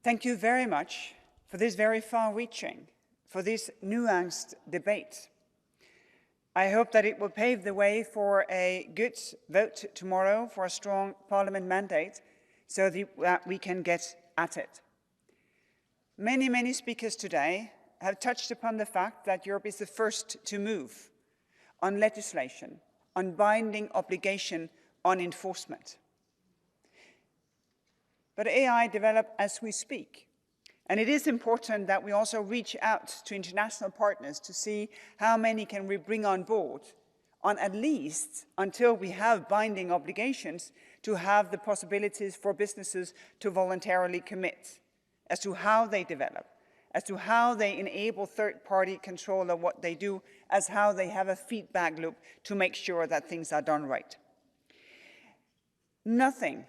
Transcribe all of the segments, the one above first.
Thank you very much for this very far-reaching, for this nuanced debate. I hope that it will pave the way for a good vote tomorrow for a strong Parliament mandate so that we can get at it. Many speakers today have touched upon the fact that Europe is the first to move on legislation, on binding obligation, on enforcement. But AI develops as we speak. And it is important that we also reach out to international partners to see how many can we bring on board, on at least until we have binding obligations to have the possibilities for businesses to voluntarily commit as to how they develop, as to how they enable third-party control of what they do, as how they have a feedback loop to make sure that things are done right. Nothing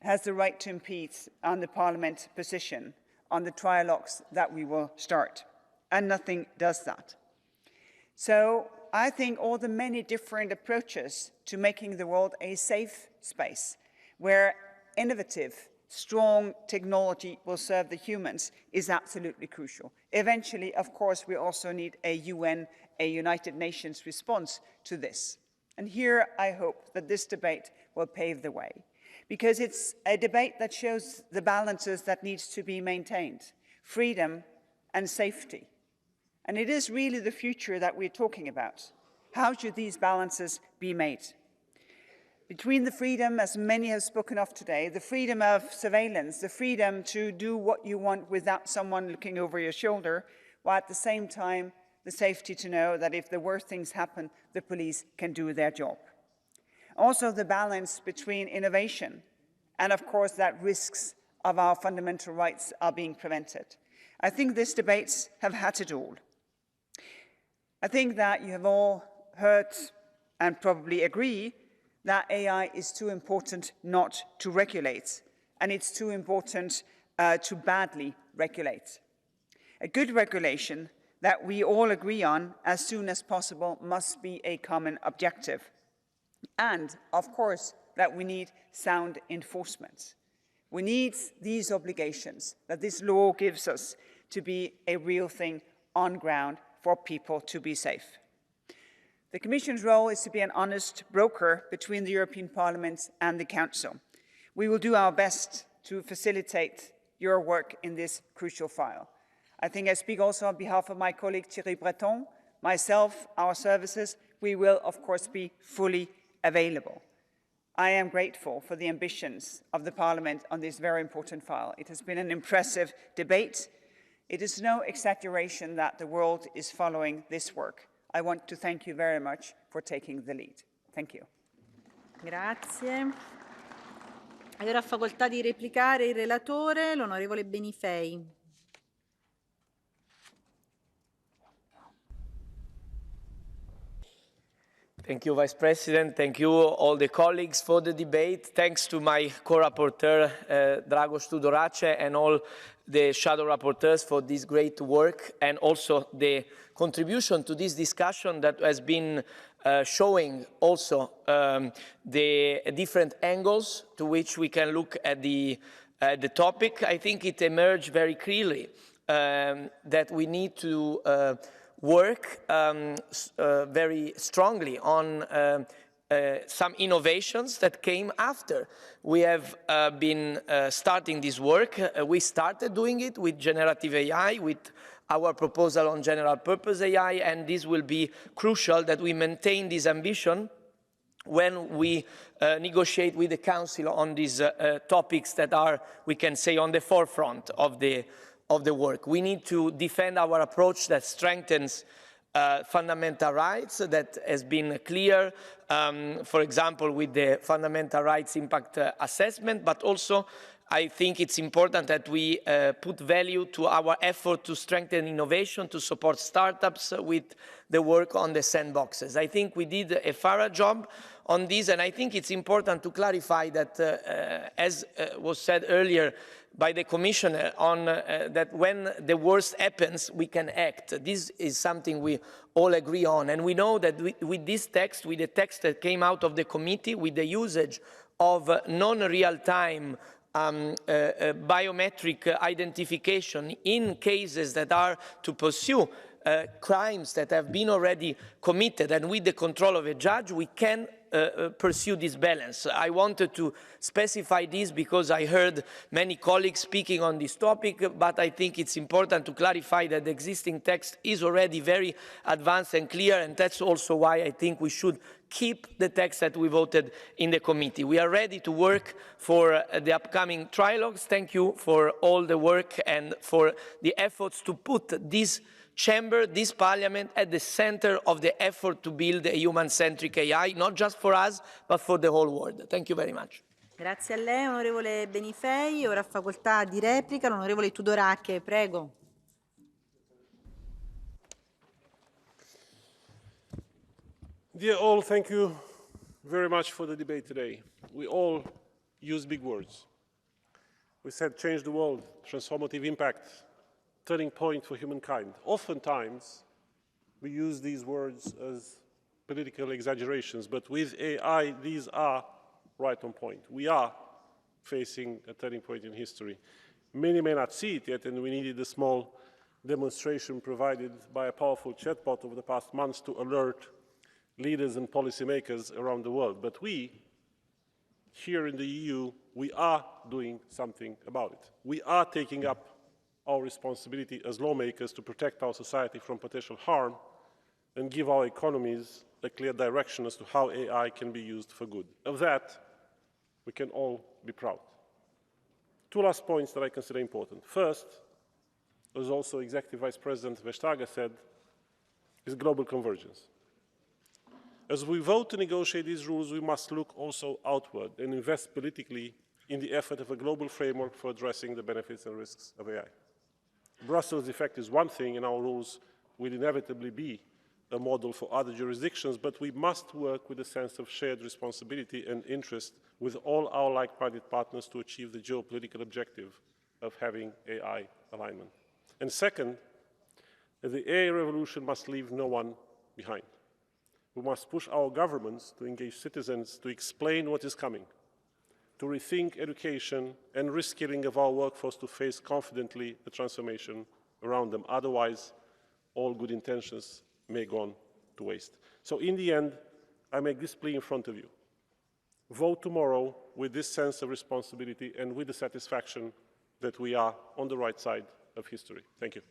has the right to impede on the Parliament position on the trialogues that we will start, and nothing does that. So I think all the many different approaches to making the world a safe space where innovative, strong technology will serve the humans is absolutely crucial. Eventually, of course, we also need a UN, a United Nations response to this. And here I hope that this debate will pave the way, because it's a debate that shows the balances that needs to be maintained, freedom and safety. And it is really the future that we're talking about. How should these balances be made? Between the freedom, as many have spoken of today, the freedom of surveillance, the freedom to do what you want without someone looking over your shoulder, while at the same time, the safety to know that if the worst things happen, the police can do their job. Also the balance between innovation and, of course, that risks of our fundamental rights are being prevented. I think these debates have had it all. I think that you have all heard and probably agree that AI is too important not to regulate, and it's too important to badly regulate. A good regulation that we all agree on as soon as possible must be a common objective. And, of course, that we need sound enforcement. We need these obligations that this law gives us to be a real thing on ground for people to be safe. The Commission's role is to be an honest broker between the European Parliament and the Council. We will do our best to facilitate your work in this crucial file. I think I speak also on behalf of my colleague Thierry Breton, myself, our services. We will, of course, be fully available. I am grateful for the ambitions of the Parliament on this very important file. It has been an impressive debate. It is no exaggeration that the world is following this work. I want to thank you very much for taking the lead. Thank you. Grazie. E ora ha facoltà di replicare il relatore, l'onorevole Benifei. Thank you, Vice President. Thank you, all the colleagues, for the debate. Thanks to my co-rapporteur, Dragos Tudorache, and all the shadow rapporteurs for this great work, and also the contribution to this discussion that has been showing also the different angles to which we can look at the topic. I think it emerged very clearly that we need to work very strongly on some innovations that came after we have been starting this work. We started doing it with generative AI, with our proposal on general purpose AI, and this will be crucial that we maintain this ambition when we negotiate with the Council on these topics that are, we can say, on the forefront of the work. We need to defend our approach that strengthens fundamental rights, that has been clear, for example, with the fundamental rights impact assessment, but also I think it's important that we put value to our effort to strengthen innovation, to support startups with the work on the sandboxes. I think we did a thorough job on this, and I think it's important to clarify that, as was said earlier by the Commissioner, on that when the worst happens, we can act. This is something we all agree on, and we know that with this text, with the text that came out of the committee, with the usage of non-real-time biometric identification in cases that are to pursue crimes that have been already committed, and with the control of a judge, we can pursue this balance. I wanted to specify this because I heard many colleagues speaking on this topic, but I think it's important to clarify that the existing text is already very advanced and clear, and that's also why I think we should keep the text that we voted in the committee. We are ready to work for the upcoming trilogues. Thank you for all the work and for the efforts to put this chamber, this parliament, at the center of the effort to build a human-centric AI, not just for us, but for the whole world. Thank you very much. Grazie a lei, onorevole Benifei. Ora facoltà di replica l'onorevole Tudorache, prego. Dear all, thank you very much for the debate today. We all use big words. We said change the world, transformative impact, turning point for humankind. Oftentimes, we use these words as political exaggerations, but with AI, these are right on point. We are facing a turning point in history. Many may not see it yet, and we needed a small demonstration provided by a powerful chatbot over the past months to alert leaders and policymakers around the world. But we, here in the EU, we are doing something about it. We are taking up our responsibility as lawmakers to protect our society from potential harm and give our economies a clear direction as to how AI can be used for good. Of that, we can all be proud. Two last points that I consider important. First, as also Executive Vice President Vestager said, is global convergence. As we vote to negotiate these rules, we must look also outward and invest politically in the effort of a global framework for addressing the benefits and risks of AI. Brussels effect is one thing, and our rules will inevitably be a model for other jurisdictions, but we must work with a sense of shared responsibility and interest with all our like-minded partners to achieve the geopolitical objective of having AI alignment. And second, the AI revolution must leave no one behind. We must push our governments to engage citizens to explain what is coming, to rethink education and reskilling of our workforce to face confidently the transformation around them. Otherwise, all good intentions may go on to waste. So in the end, I make this plea in front of you. Vote tomorrow with this sense of responsibility and with the satisfaction that we are on the right side of history. Thank you.